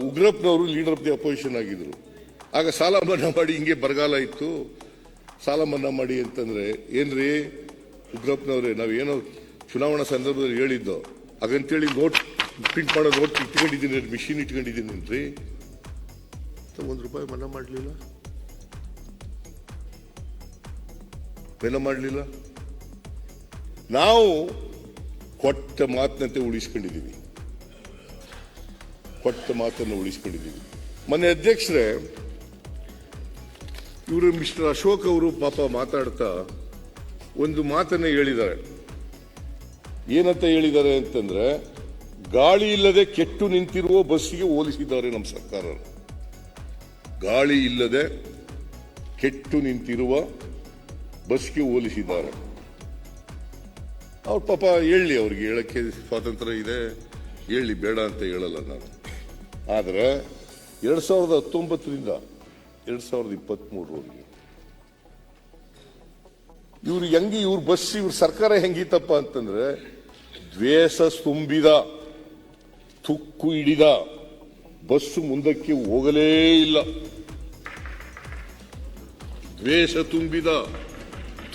ಉಗ್ರಪ್ಪನವರು leader of the opposition ಆಗಿದ್ರು. ಆಗ ಸಾಲ ಮನ್ನಾ ಮಾಡಿ, ಹಿಂಗೆ ಬರಗಾಲ ಇತ್ತು, ಸಾಲ ಮನ್ನಾ ಮಾಡಿ ಅಂತಂದ್ರೆ ಏನ್ರಿ ಉಗ್ರಪ್ಪನವ್ರೆ, ನಾವೇನೋ ಚುನಾವಣಾ ಸಂದರ್ಭದಲ್ಲಿ ಹೇಳಿದ್ದೋ ಹಾಗಂತೇಳಿ ನೋಟ್ ಪ್ರಿಂಟ್ ಮಾಡೋ ನೋಟ್ ಇಟ್ಕೊಂಡಿದ್ದೀನಿ, ಮಿಷಿನ್ ಇಟ್ಕೊಂಡಿದ್ದೀನಿನ್ರಿ. ₹1 ಮನ್ನಾ ಮಾಡಲಿಲ್ಲ, ಮನ್ನಾ ಮಾಡಲಿಲ್ಲ. ನಾವು ಕೊಟ್ಟ ಮಾತಿನಂತೆ ಉಳಿಸ್ಕೊಂಡಿದ್ದೀವಿ, ಕೊಟ್ಟ ಮಾತನ್ನು ಉಳಿಸ್ಕೊಂಡಿದ್ದೀವಿ. ಮೊನ್ನೆ ಅಧ್ಯಕ್ಷರೇ, ಇವರು ಮಿಸ್ಟರ್ ಅಶೋಕ್ ಅವರು ಪಾಪ ಮಾತಾಡ್ತಾ ಒಂದು ಮಾತನ್ನ ಹೇಳಿದ್ದಾರೆ. ಏನಂತ ಹೇಳಿದ್ದಾರೆ ಅಂತಂದ್ರೆ, ಗಾಳಿ ಇಲ್ಲದೆ ಕೆಟ್ಟು ನಿಂತಿರುವ ಬಸ್ಸಿಗೆ ಹೋಲಿಸಿದ್ದಾರೆ ನಮ್ಮ ಸರ್ಕಾರ. ಗಾಳಿ ಇಲ್ಲದೆ ಕೆಟ್ಟು ನಿಂತಿರುವ ಬಸ್ಗೆ ಹೋಲಿಸಿದ್ದಾರೆ. ಅವ್ರ ಪಾಪ ಹೇಳಿ, ಅವ್ರಿಗೆ ಹೇಳಕ್ಕೆ ಸ್ವಾತಂತ್ರ್ಯ ಇದೆ, ಹೇಳಿ, ಬೇಡ ಅಂತ ಹೇಳಲ್ಲ ನಾನು. ಆದರೆ 2019ರಿಂದ 2023ವರೆಗೆ ಇವ್ರು ಹೆಂಗಿ, ಇವ್ರ ಬಸ್, ಇವ್ರ ಸರ್ಕಾರ ಹೆಂಗಿತ್ತಪ್ಪ ಅಂತಂದ್ರೆ, ದ್ವೇಷ ತುಂಬಿದ, ತುಕ್ಕು ಹಿಡಿದ ಬಸ್ಸು ಮುಂದಕ್ಕೆ ಹೋಗಲೇ ಇಲ್ಲ. ದ್ವೇಷ ತುಂಬಿದ,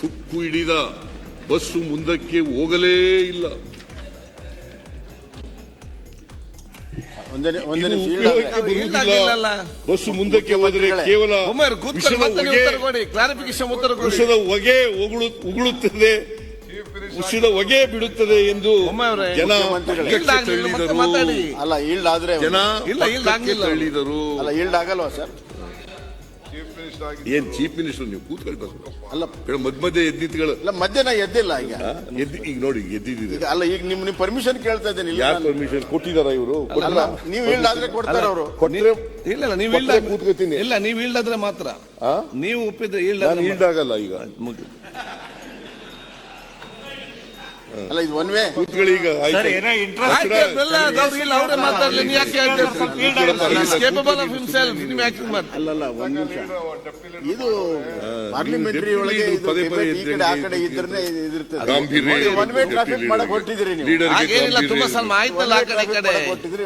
ತುಕ್ಕು ಹಿಡಿದ ಬಸ್ಸು ಮುಂದಕ್ಕೆ ಹೋಗಲೇ ಇಲ್ಲ. ಬಸ್ಸು ಮುಂದಕ್ಕೆ ಹೋದರೆ ಕೇವಲ ವಿಷದ ಹೊಗೆ ಉಗುಳುತ್ತದೆ, ವಿಷದ ಹೊಗೆ ಬಿಡುತ್ತದೆ ಎಂದು ಜನ ಹೇಳಿದರು. ಆಗಲ್ವಾ ಸರ್? ಏನ್ ಚೀಫ್ ಮಿನಿಸ್ಟರ್ ನೀವು ಕೂತ್ಕೊಳ್ಬೇಕು ಅಲ್ಲ, ಮಧ್ಯ ಎದ್ದಿತ್ಗಳು ಮಧ್ಯಾಹ್ನ ಎದ್ದಿಲ್ಲ. ಈಗ ನೋಡಿ ಎದ್ದಿದ್ದೀರಿ ಅಲ್ಲ, ಈಗ ನಿಮ್ ಪರ್ಮಿಷನ್ ಕೇಳ್ತಾ ಇದ್ದೀನಿ. ಯಾರು ಪರ್ಮಿಷನ್ ಕೊಟ್ಟಿದಾರ ಇವರು? ನೀವು ಇಲ್ಲಾದ್ರೆ ಕೊಡ್ತಾರ ಅವರು. ಕೊಟ್ಟರೆ ಇಲ್ಲ, ನೀವು ಕೂತ್ಕೊತೀನಿ. ಇಲ್ಲ, ನೀವು ಇಲ್ದಾದ್ರೆ ಮಾತ್ರ ನೀವು ಒಪ್ಪಿದ್ರೆ. ಇಲ್ದಾಗಲ್ಲ ಈಗ. ಅಲ್ಲ, ಇದು ಒನ್ ವೇ ಕೂತ್ಕೊಳ್ಳಿ. ಈಗ ಅಲ್ಲಲ್ಲ, ಒಂದ್ ನಿಮಿಷ. ಇದು ಪಾರ್ಲಿಮೆಂಟರಿ ಒಳಗೆ ಈ ಕಡೆ ಆ ಕಡೆ ಇದ್ರೆ ಒನ್ ವೇ ಟ್ರಾಫಿಕ್ ಮಾಡಕ್ ಹೊಟ್ಟಿದ್ರಿ ನೀವು. ಕೊಟ್ಟಿದ್ರಿ.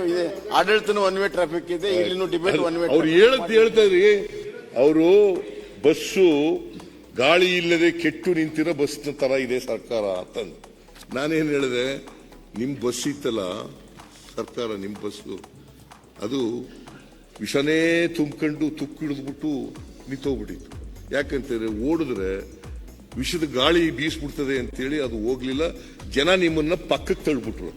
ಆಡಳಿತನೂ ಒನ್ ವೇ ಟ್ರಾಫಿಕ್ ಇದೆ, ಇಲ್ಲಿನೂ ಡಿಬೇಟ್ ಒನ್ ವೇ. ಅವ್ರು ಹೇಳ್ತಾರ್ರಿ, ಅವರು ಬಸ್ಸು ಗಾಳಿ ಇಲ್ಲದೆ ಕೆಟ್ಟು ನಿಂತಿರೋ ಬಸ್ ತರ ಇದೆ ಸರ್ಕಾರ ಅಂತಂದು. ನಾನೇನು ಹೇಳಿದೆ, ನಿಮ್ಮ ಬಸ್ ಇತ್ತಲ್ಲ ಸರ್ಕಾರ, ನಿಮ್ಮ ಬಸ್ಸು ಅದು ವಿಷನೇ ತುಂಬಿಕೊಂಡು ತುಕ್ಕು ಹಿಡಿದ್ಬಿಟ್ಟು ನಿಂತೋಗ್ಬಿಟ್ಟಿತ್ತು. ಯಾಕಂತಂದ್ರೆ ಓಡಿದ್ರೆ ವಿಷದ ಗಾಳಿ ಬೀಸ್ಬಿಡ್ತದೆ ಅಂತೇಳಿ ಅದು ಹೋಗ್ಲಿಲ್ಲ. ಜನ ನಿಮ್ಮನ್ನ ಪಕ್ಕಕ್ಕೆ ತಳ್ಬಿಟ್ರು.